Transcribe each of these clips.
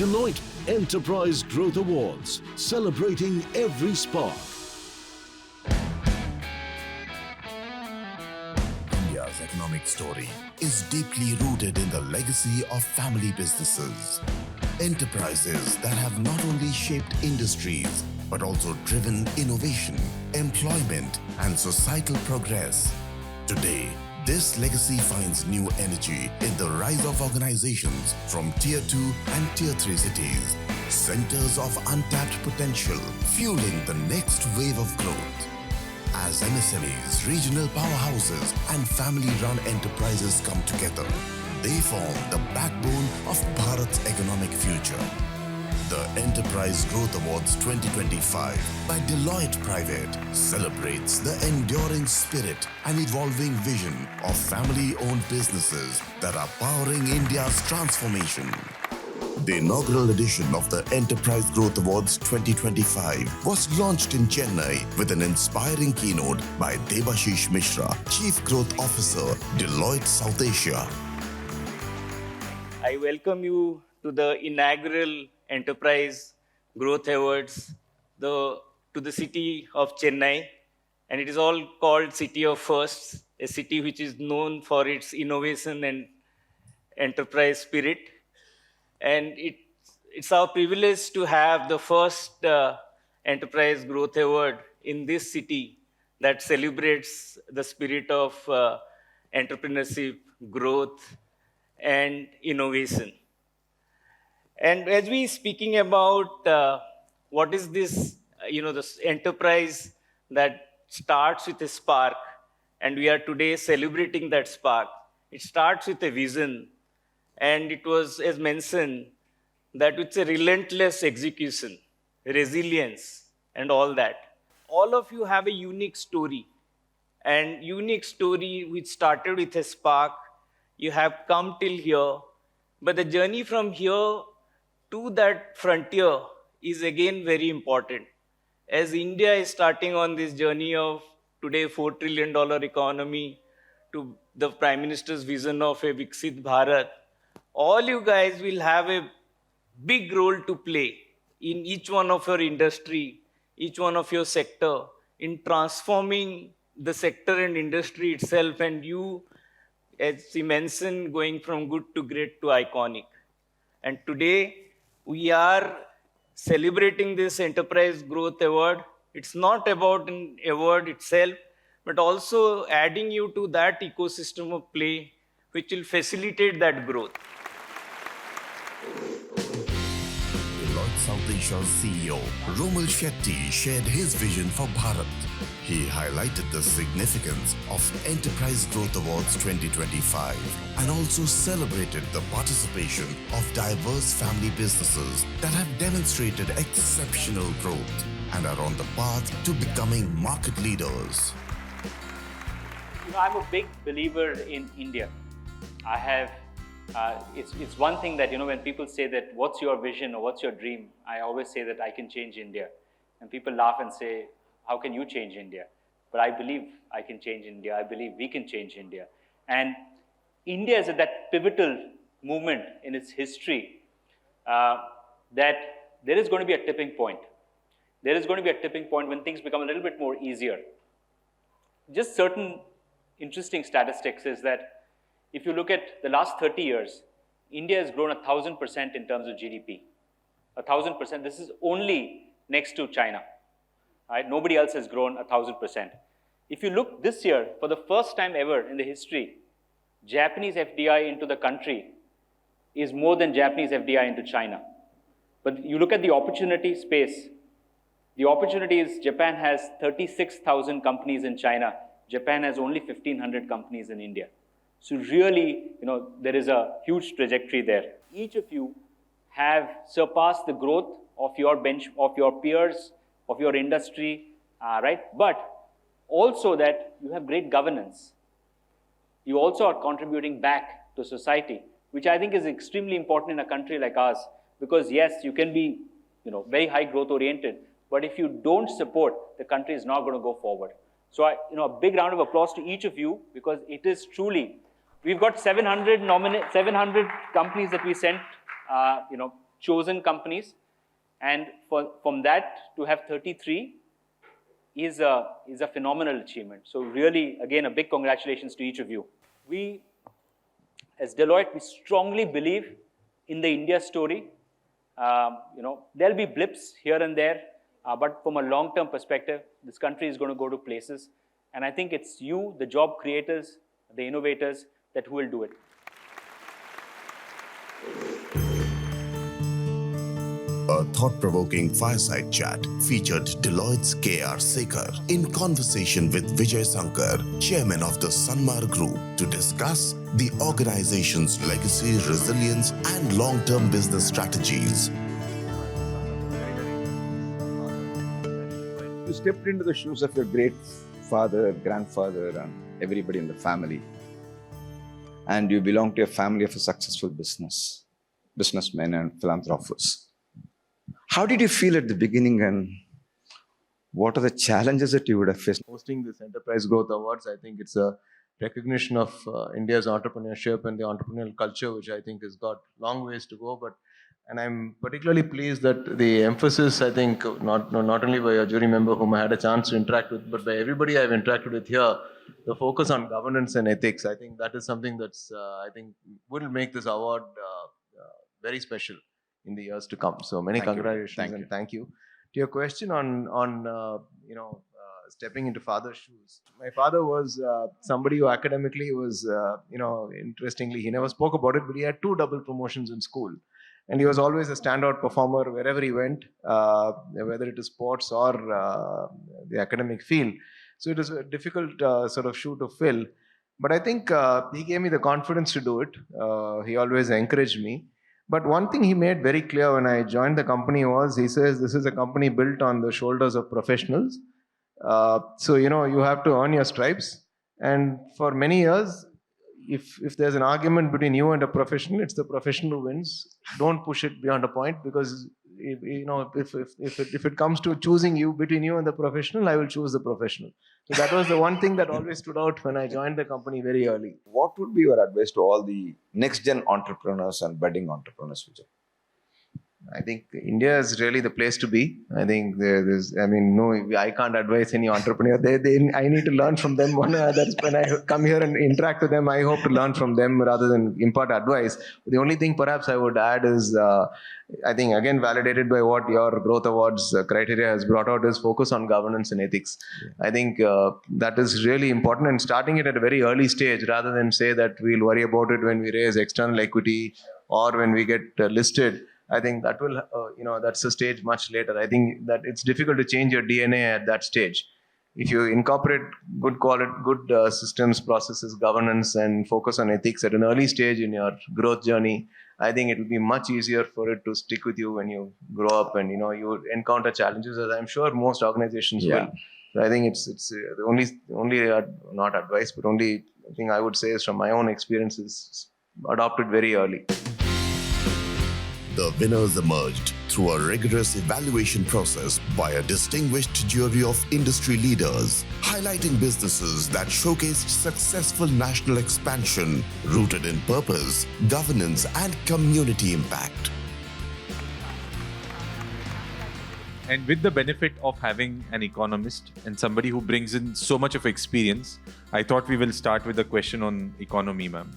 Deloitte Enterprise Growth Awards, celebrating every spark. India's economic story is deeply rooted in the legacy of family businesses. Enterprises that have not only shaped industries, but also driven innovation, employment, and societal progress. Today, this legacy finds new energy in the rise of organizations from Tier 2 and Tier 3 cities, centers of untapped potential, fueling the next wave of growth. As MSMEs, regional powerhouses, and family-run enterprises come together, they form the backbone of Bharat's economic future. The Enterprise Growth Awards 2025 by Deloitte Private celebrates the enduring spirit and evolving vision of family-owned businesses that are powering India's transformation. The inaugural edition of the Enterprise Growth Awards 2025 was launched in Chennai with an inspiring keynote by Debashish Mishra, Chief Growth Officer, Deloitte South Asia. I welcome you to the inaugural Enterprise Growth Awards to the city of Chennai. And it is all called City of Firsts, a city which is known for its innovation and enterprise spirit. And it's our privilege to have the first Enterprise Growth Award in this city that celebrates the spirit of entrepreneurship, growth, and innovation. And as we speaking about what is this, this enterprise that starts with a spark, and we are today celebrating that spark. It starts with a vision, and it was, as mentioned, that it's a relentless execution, resilience, and all that. All of you have a unique story, and unique story which started with a spark. You have come till here, but the journey from here to that frontier is again very important. As India is starting on this journey of today $4 trillion economy to the Prime Minister's vision of a Viksit Bharat, all you guys will have a big role to play in each one of your industry, each one of your sector, in transforming the sector and industry itself, and you, as he mentioned, going from good to great to iconic. And today, we are celebrating this Enterprise Growth Award. It's not about an award itself, but also adding you to that ecosystem of play which will facilitate that growth. Deloitte South Asia's CEO, Romal Shetty, shared his vision for Bharat. He highlighted the significance of Enterprise Growth Awards 2025 and also celebrated the participation of diverse family businesses that have demonstrated exceptional growth and are on the path to becoming market leaders. I'm a big believer in India. I have, it's one thing that, when people say that, what's your vision or what's your dream? I always say that I can change India. And people laugh and say, how can you change India? But I believe I can change India. I believe we can change India. And India is at that pivotal moment in its history that there is going to be a tipping point. There is going to be a tipping point when things become a little bit more easier. Just certain interesting statistics is that if you look at the last 30 years, India has grown 1,000% in terms of GDP. 1,000%. This is only next to China. Right? Nobody else has grown 1,000%. If you look this year, for the first time ever in the history, Japanese FDI into the country is more than Japanese FDI into China. But you look at the opportunity space, the opportunity is Japan has 36,000 companies in China. Japan has only 1,500 companies in India. So really, there is a huge trajectory there. Each of you have surpassed the growth of your peers, of your industry, right? But also that you have great governance. You also are contributing back to society, which I think is extremely important in a country like ours, because yes, you can be, very high growth oriented, but if you don't support, the country is not going to go forward. So, a big round of applause to each of you, because it is truly, we've got 700 companies that we sent, chosen companies. And from that to have 33 is a phenomenal achievement. So really, again, a big congratulations to each of you. We, as Deloitte, we strongly believe in the India story. There'll be blips here and there, but from a long-term perspective, this country is going to go to places. And I think it's you, the job creators, the innovators, that who will do it. A thought-provoking fireside chat featured Deloitte's K.R. Sekar in conversation with Vijay Sankar, chairman of the Sanmar Group, to discuss the organization's legacy, resilience, and long-term business strategies. You stepped into the shoes of your great father, grandfather, and everybody in the family. And you belong to a family of a successful businessmen and philanthropists. How did you feel at the beginning, and what are the challenges that you would have faced? Hosting this Enterprise Growth Awards, I think it's a recognition of India's entrepreneurship and the entrepreneurial culture, which I think has got long ways to go. And I'm particularly pleased that the emphasis, I think, not only by a jury member whom I had a chance to interact with, but by everybody I've interacted with here, the focus on governance and ethics. I think that is something that's, I think, will make this award very special in the years to come. So many congratulations and thank you. To your question on stepping into father's shoes. My father was somebody who academically was, interestingly, he never spoke about it, but he had 2 double promotions in school. And he was always a standout performer wherever he went, whether it is sports or the academic field. So it is a difficult sort of shoe to fill. But I think he gave me the confidence to do it. He always encouraged me. But one thing he made very clear when I joined the company was, he says, this is a company built on the shoulders of professionals. So, you have to earn your stripes. And for many years, if there's an argument between you and a professional, it's the professional who wins. Don't push it beyond a point, because if it comes to choosing between you and the professional, I will choose the professional. So that was the one thing that always stood out when I joined the company very early. What would be your advice to all the next-gen entrepreneurs and budding entrepreneurs, Vijay? I think India is really the place to be. I think I can't advise any entrepreneur. I need to learn from them. That's when I come here and interact with them, I hope to learn from them rather than impart advice. The only thing perhaps I would add is, I think again validated by what your Growth Awards criteria has brought out, is focus on governance and ethics. Yeah. I think that is really important, and starting it at a very early stage rather than say that we'll worry about it when we raise external equity or when we get listed. I think that will, that's a stage much later. I think that it's difficult to change your DNA at that stage. If you incorporate good quality, good systems, processes, governance, and focus on ethics at an early stage in your growth journey, I think it will be much easier for it to stick with you when you grow up and, you encounter challenges, as I'm sure most organizations will. So I think it's the only not advice, but only thing I would say is from my own experiences, adopt it very early. The winners emerged through a rigorous evaluation process by a distinguished jury of industry leaders, highlighting businesses that showcased successful national expansion rooted in purpose, governance, and community impact. And with the benefit of having an economist and somebody who brings in so much of experience, I thought we will start with a question on economy, ma'am.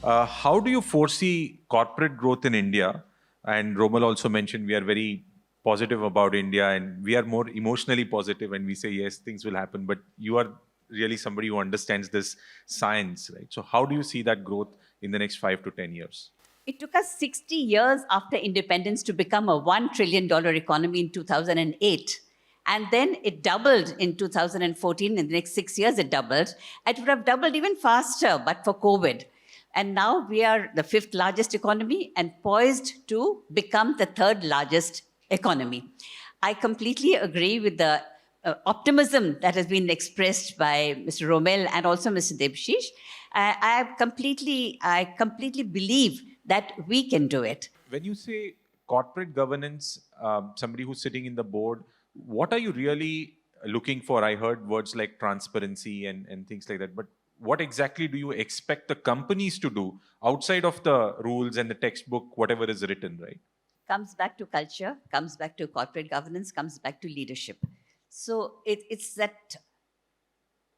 How do you foresee corporate growth in India? And Romal also mentioned we are very positive about India and we are more emotionally positive when we say, yes, things will happen. But you are really somebody who understands this science, right? So how do you see that growth in the next 5 to 10 years? It took us 60 years after independence to become a $1 trillion economy in 2008. And then it doubled in 2014. In the next 6 years, it doubled. It would have doubled even faster, but for COVID. And now we are the 5th largest economy and poised to become the 3rd largest economy. I completely agree with the optimism that has been expressed by Mr. Romel and also Mr. Debashish. I completely believe that we can do it. When you say corporate governance, somebody who's sitting in the board, what are you really looking for? I heard words like transparency and things like that, but what exactly do you expect the companies to do outside of the rules and the textbook, whatever is written, right? comes back to culture, comes back to corporate governance, comes back to leadership. So it's that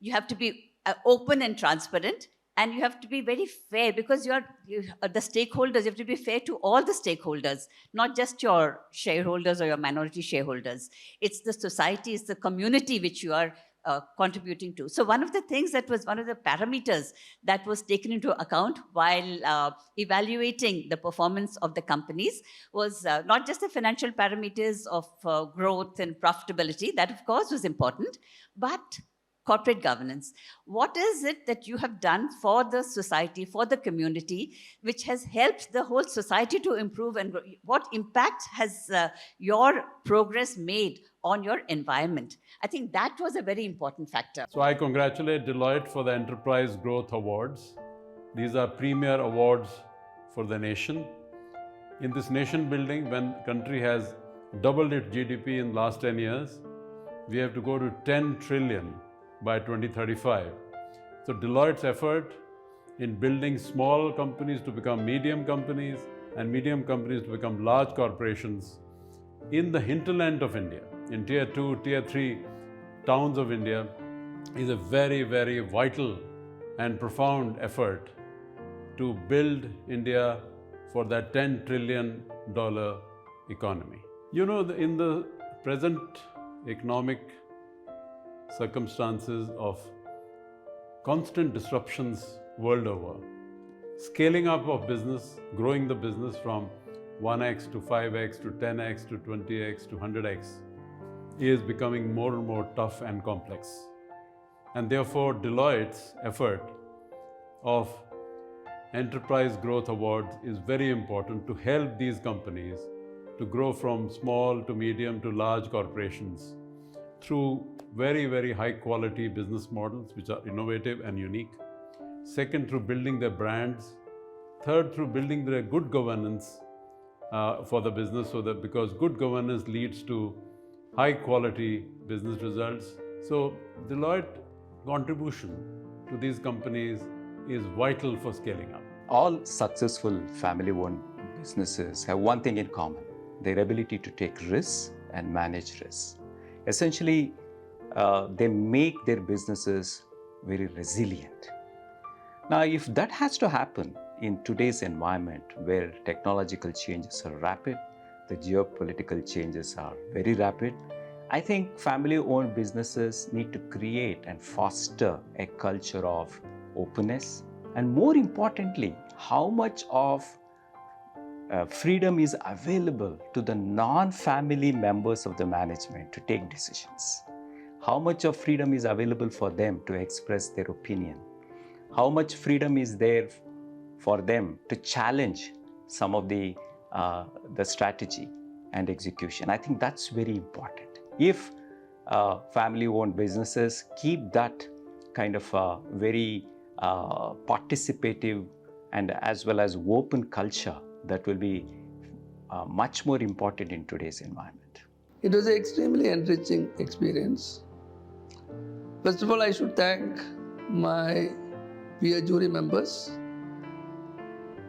you have to be open and transparent, and you have to be very fair, because the stakeholders, you have to be fair to all the stakeholders, not just your shareholders or your minority shareholders. It's the society, it's the community which you are contributing to. So one of the things that was one of the parameters that was taken into account while evaluating the performance of the companies was not just the financial parameters of growth and profitability, that of course was important, but corporate governance. What is it that you have done for the society, for the community, which has helped the whole society to improve, and what impact has your progress made on your environment? I think that was a very important factor. So I congratulate Deloitte for the Enterprise Growth Awards. These are premier awards for the nation. In this nation building, when country has doubled its GDP in the last 10 years, we have to go to 10 trillion by 2035. So Deloitte's effort in building small companies to become medium companies and medium companies to become large corporations in the hinterland of India, in tier 2, tier 3 towns of India, is a very, very vital and profound effort to build India for that $10 trillion economy. You know, in the present economic circumstances of constant disruptions world over, scaling up of business, growing the business from 1x to 5x to 10x to 20x to 100x is becoming more and more tough and complex. And therefore, Deloitte's effort of Enterprise Growth Awards is very important to help these companies to grow from small to medium to large corporations through very, very high quality business models which are innovative and unique. Second, through building their brands. Third, through building their good governance for the business, so that because good governance leads to high quality business results. So Deloitte contribution to these companies is vital for scaling up. All successful family-owned businesses have one thing in common: their ability to take risks and manage risks. Essentially, they make their businesses very resilient. Now, if that has to happen in today's environment where technological changes are rapid, the geopolitical changes are very rapid, I think family-owned businesses need to create and foster a culture of openness, and more importantly, how much of freedom is available to the non-family members of the management to take decisions. How much of freedom is available for them to express their opinion? How much freedom is there for them to challenge some of the strategy and execution? I think that's very important. If family-owned businesses keep that kind of very participative and as well as open culture, that will be much more important in today's environment. It was an extremely enriching experience. First of all, I should thank my peer jury members,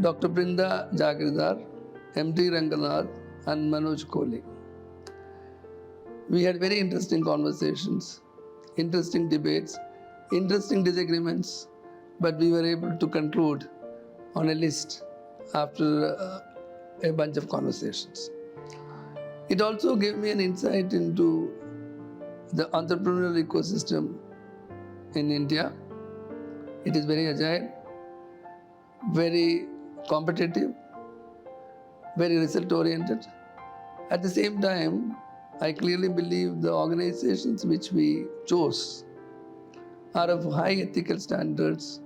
Dr. Brinda Jagirdar, MD Ranganath, and Manoj Kohli. We had very interesting conversations, interesting debates, interesting disagreements, but we were able to conclude on a list after a bunch of conversations. It also gave me an insight into the entrepreneurial ecosystem in India. It is very agile, very competitive, very result-oriented. At the same time, I clearly believe the organizations which we chose are of high ethical standards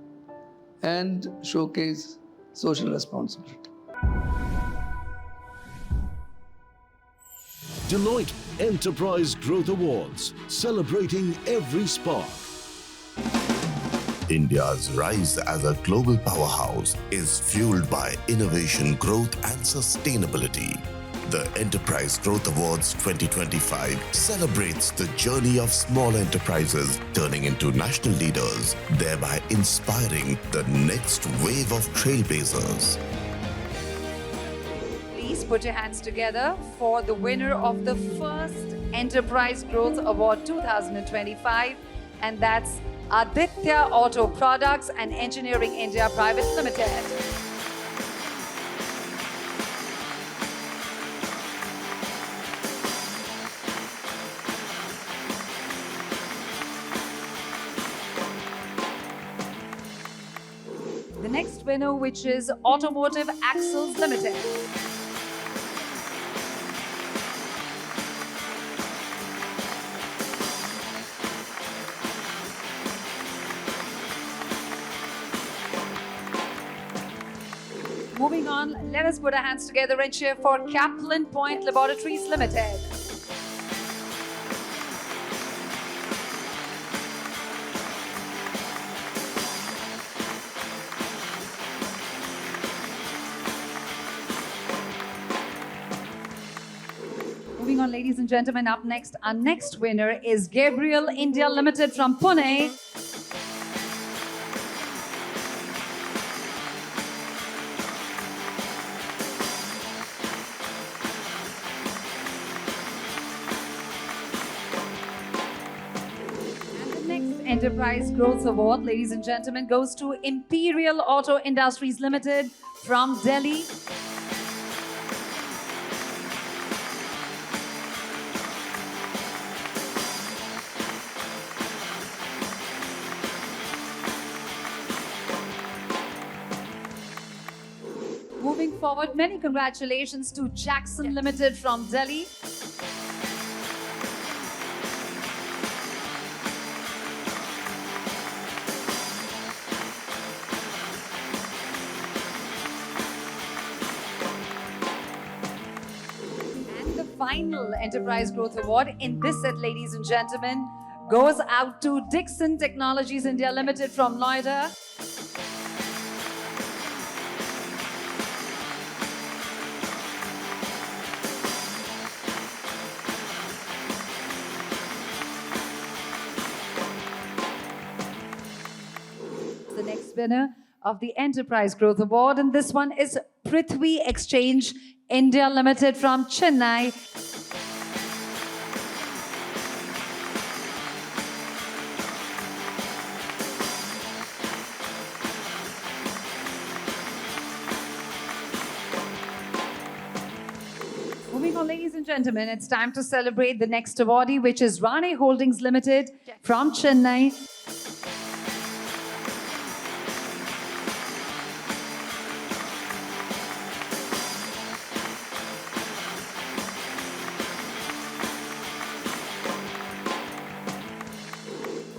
and showcase social responsibility. Deloitte Enterprise Growth Awards, celebrating every spark. India's rise as a global powerhouse is fueled by innovation, growth, and sustainability. The Enterprise Growth Awards 2025 celebrates the journey of small enterprises turning into national leaders, thereby inspiring the next wave of trailblazers. Please put your hands together for the winner of the first Enterprise Growth Award 2025, and that's Aditya Auto Products and Engineering India Private Limited. The next winner, which is Automotive Axles Limited. Moving on, let us put our hands together and cheer for Kaplan Point Laboratories Limited. Moving on, ladies and gentlemen, up next, our next winner is Gabriel India Limited from Pune. Enterprise Growth Award, ladies and gentlemen, goes to Imperial Auto Industries Limited from Delhi. Moving forward, many congratulations to Jackson Limited from Delhi. Final Enterprise Growth Award in this set, ladies and gentlemen, goes out to Dixon Technologies India Limited from Noida. The next winner of the Enterprise Growth Award, and this one is Prithvi Exchange India Limited from Chennai. Moving on, ladies and gentlemen, it's time to celebrate the next awardee, which is Rane Holdings Limited from Chennai.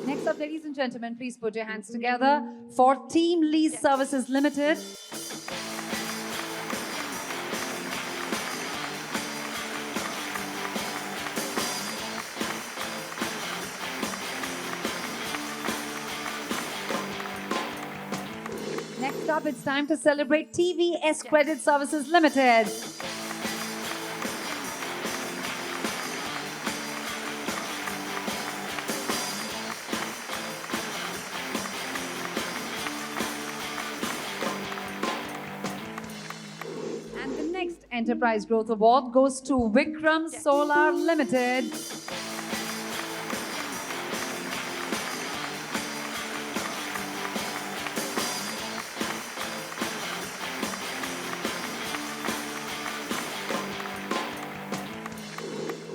Next up, ladies and gentlemen, please put your hands together for Team Lease Services Limited. Next up, it's time to celebrate TVS Credit Services Limited. And the next Enterprise Growth Award goes to Vikram Solar Limited.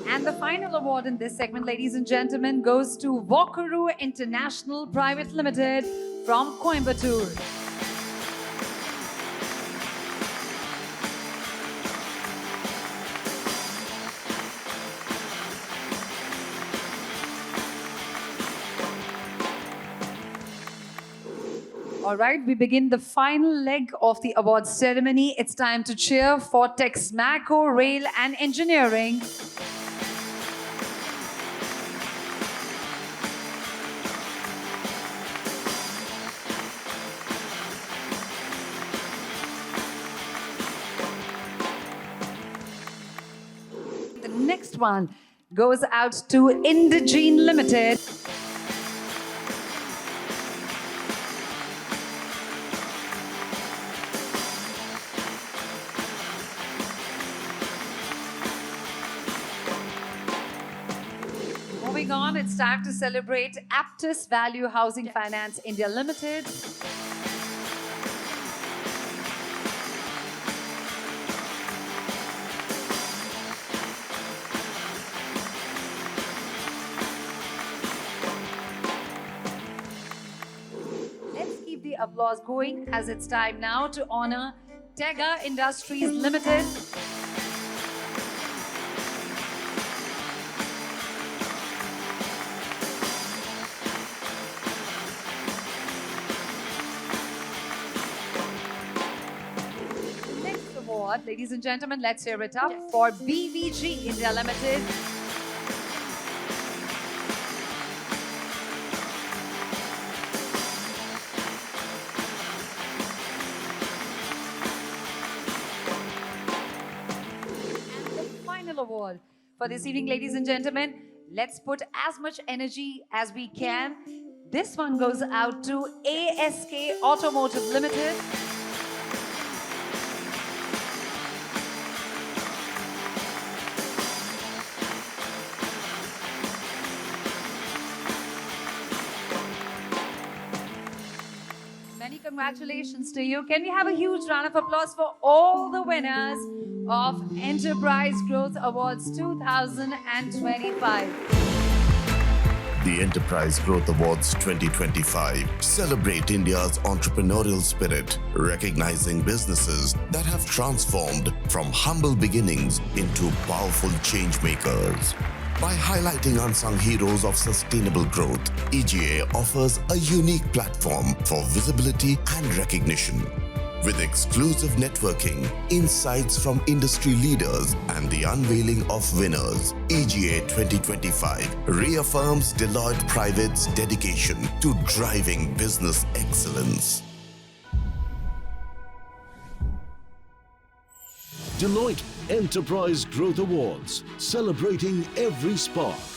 And the final award in this segment, ladies and gentlemen, goes to Walkaroo International Private Limited from Coimbatore. All right, we begin the final leg of the awards ceremony. It's time to cheer for Texmaco Rail and Engineering. The next one goes out to Indegene Limited. moving on, it's time to celebrate Aptus Value Housing Finance India Limited. Let's keep the applause going as it's time now to honor Tega Industries Limited. Next award, ladies and gentlemen, let's hear it up for BVG India Limited. Award for this evening, ladies and gentlemen. Let's put as much energy as we can. This one goes out to ASK Automotive Limited. Many congratulations to you. Can we have a huge round of applause for all the winners of Enterprise Growth Awards 2025. The Enterprise Growth Awards 2025 celebrate India's entrepreneurial spirit, recognizing businesses that have transformed from humble beginnings into powerful change makers. By highlighting unsung heroes of sustainable growth, EGA offers a unique platform for visibility and recognition. With exclusive networking, insights from industry leaders, and the unveiling of winners, EGA 2025 reaffirms Deloitte Private's dedication to driving business excellence. Deloitte Enterprise Growth Awards, celebrating every spark.